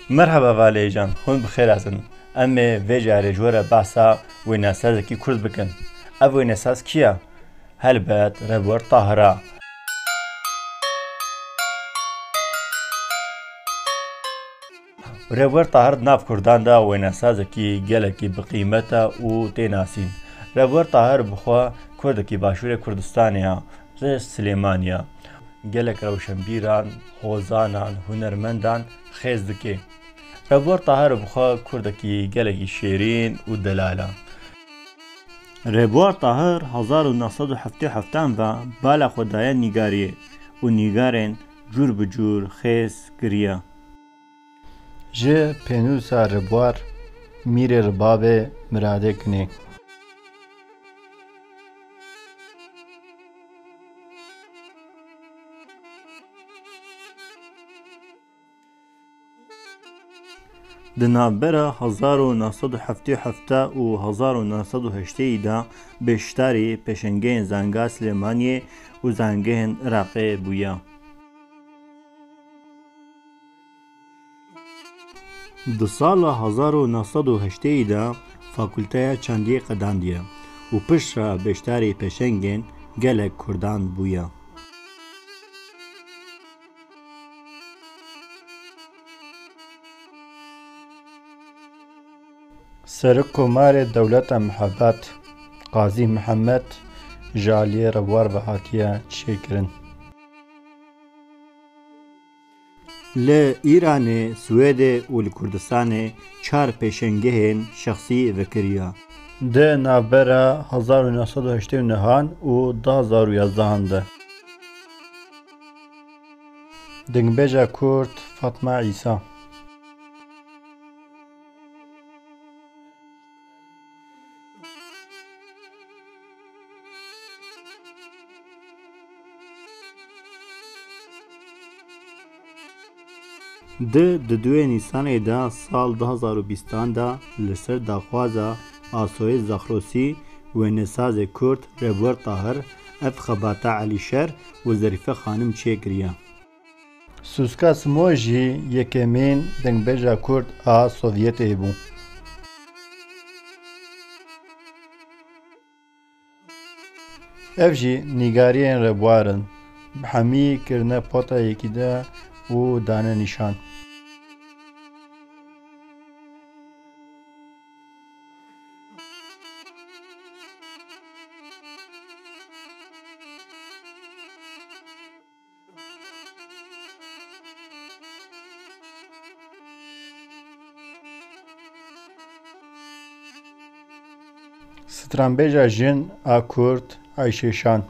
مرحبا والي جان هون بخير هاتن امي ویجاره جوره بحثا ویناسازکی کرد بکن او ویناساز کیا؟ هلبت ربور طاهرة ربور طاهر ناف کردان دا ویناسازکی گلکی بقیمتا و تیناسین ربور طاهر بخوا کردکی باشور کردستانیا ز سلیمانیا گلک روشنبیران خوزانان هنرمندان خیز دکی ربور طاهر بخوا کردکی گلکی شیرین و دلاله ربور طاهر 1977 و بالا خدای نیگاریه و نیگارن جور بجور خیز گریه جه پینوسا ربوار میر ربابه مراده کنه دنابرا 1977 و 1980 دا بشتاری پشنگین زنگا سلیمانیه و زنگین عراقی بویا د سال 1980 دا فاکولته چندی قداندیه و پشت را بشتاری پشنگین گلک کردان بویا سرک کمار دولت محبت قاضی محمد جالی ربوار و هاتیه چیکرن ل ایران سوید و کردستان چهار پشنگهن شخصی وکریا ده نابرا 1989 و 2011 ده دنگبیجا کرد فاطمه عیسی د دوی نیسان دا سال 2020 دا لسر داخوازا آسوی زخروسی و نساز کرد ربور طاهر اف خباتا علی شر و ظریفه خانم چه گریا سوسکا سموجی یکمین دنگبیجا کرد آ سوویت بو اف جی نیگارین ربوارن بحمی کرنه پوتا یکی ده و دانه نشان سترانبیجا جن آ کرد عیشه شان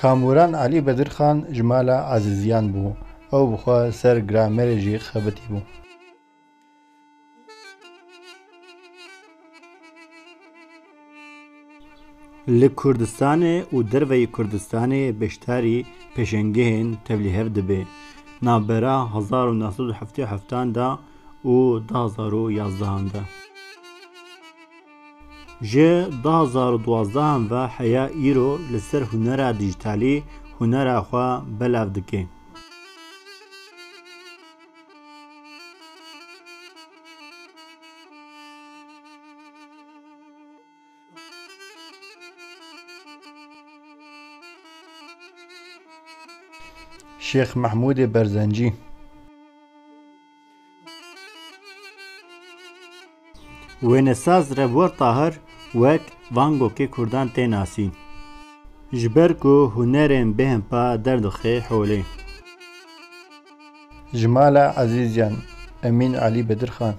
کاموران علی بدرخان جمالا عزیزیان بو او بخوا سر گرامر جی خبتی بو لکردستان و دروی کردستان بشتاری پشنگهن تبلیغ دبه نابرا 1977 دا و 2011 دا جه 2012 و حیا ایرو لسر هنرا دیجیتالی هنرا خوا بلاو دکه شیخ محمود برزنجی وینساز ربور طاهر وک وانگو که کردان تیناسی جبر کو هنرین بهم پا دردخه حوله جمالا عزیزیان امین علی بدرخان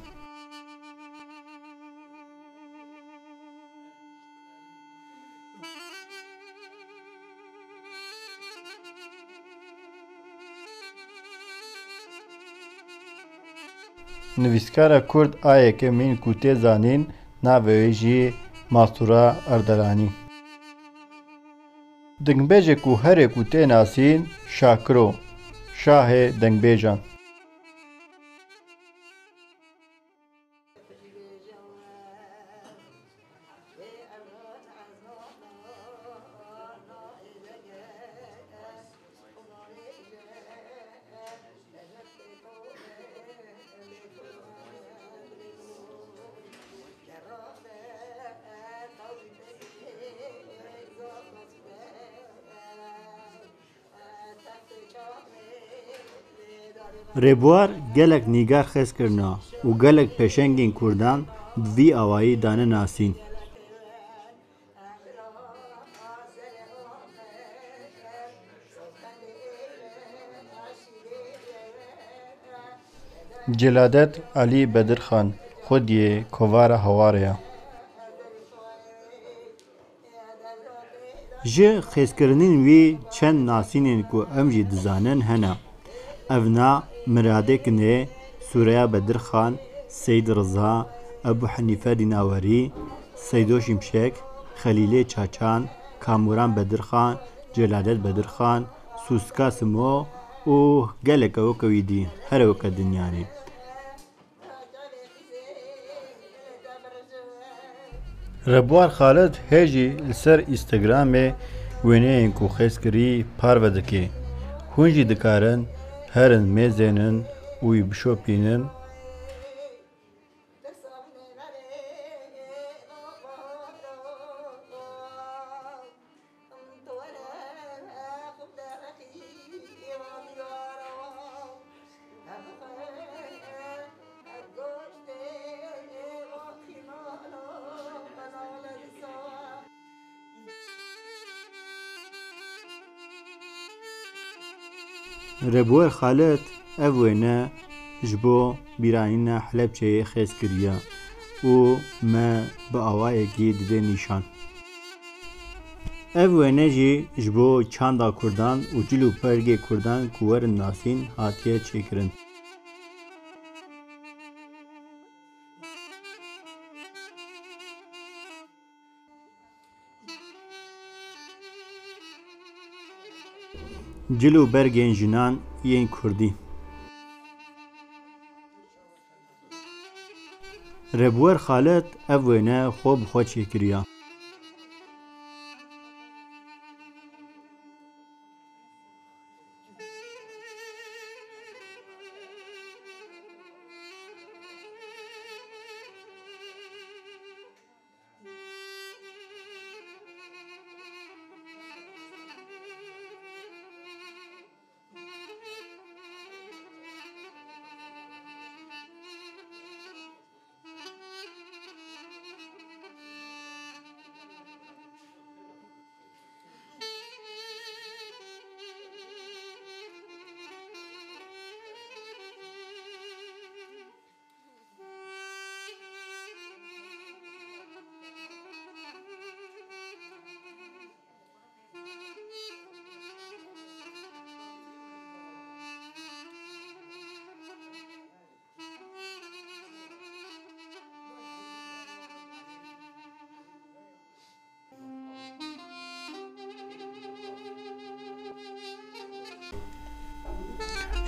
نویسکارا کرد آیه که من کوته زانین ناویجی ماستورا اردلانی دنگبیجه کو هر کوته ناسین شاکرو شاه دنگبیجان Rêbuwar gelek nîgar xes kirina û gelek pêşengên Kurdan bi vî awayî dane nasîn. Celadet Alî Bedirxan Xwediyê kovara hewar ye. Ji xêzkirinên wî çend nasînên ku em jî dizanin hene. Ev na Miradê Kinê, Sûreya Bedirxan, Seyid Riza, Ebu Henîfe Dînawerî, Seydo Şimşek, Xelîlê Çaçan, Kamuran Bedirxan, Celadet Bedirxan, Sûska Simo û gelek ewokewî dî her ewke dinyanê. Rêbuwar Xalid hê jî li ser Instagramê wêneyên ku xêz kirî parve dike. Hûn jî dikarin herin mêzênin û wî bişopînin. Rêbuwar Xalid ev wêne ji bo bîranîna Helepçeyê xêz kiriye û me bi awayekî dide nîşan. Ev wêne jî ji bo çanda Kurdan û cil û pergê Kurdan ku werin nasîn hatiye çêkirin. Cil û bergên jinan yên Kurdî. Rêbuwar Xalid ev wêne xwe bi xwe çêkiriye.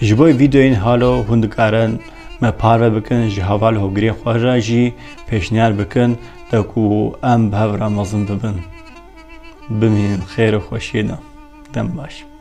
Ji bo vîdeoyên halo hûn dikarin me parve bikin ji heval hogirên xwe re jî pêşniyar bikin de ku em bi hev re mezin bibin. Bimînin xêr û xweşiyê de. Dem baş.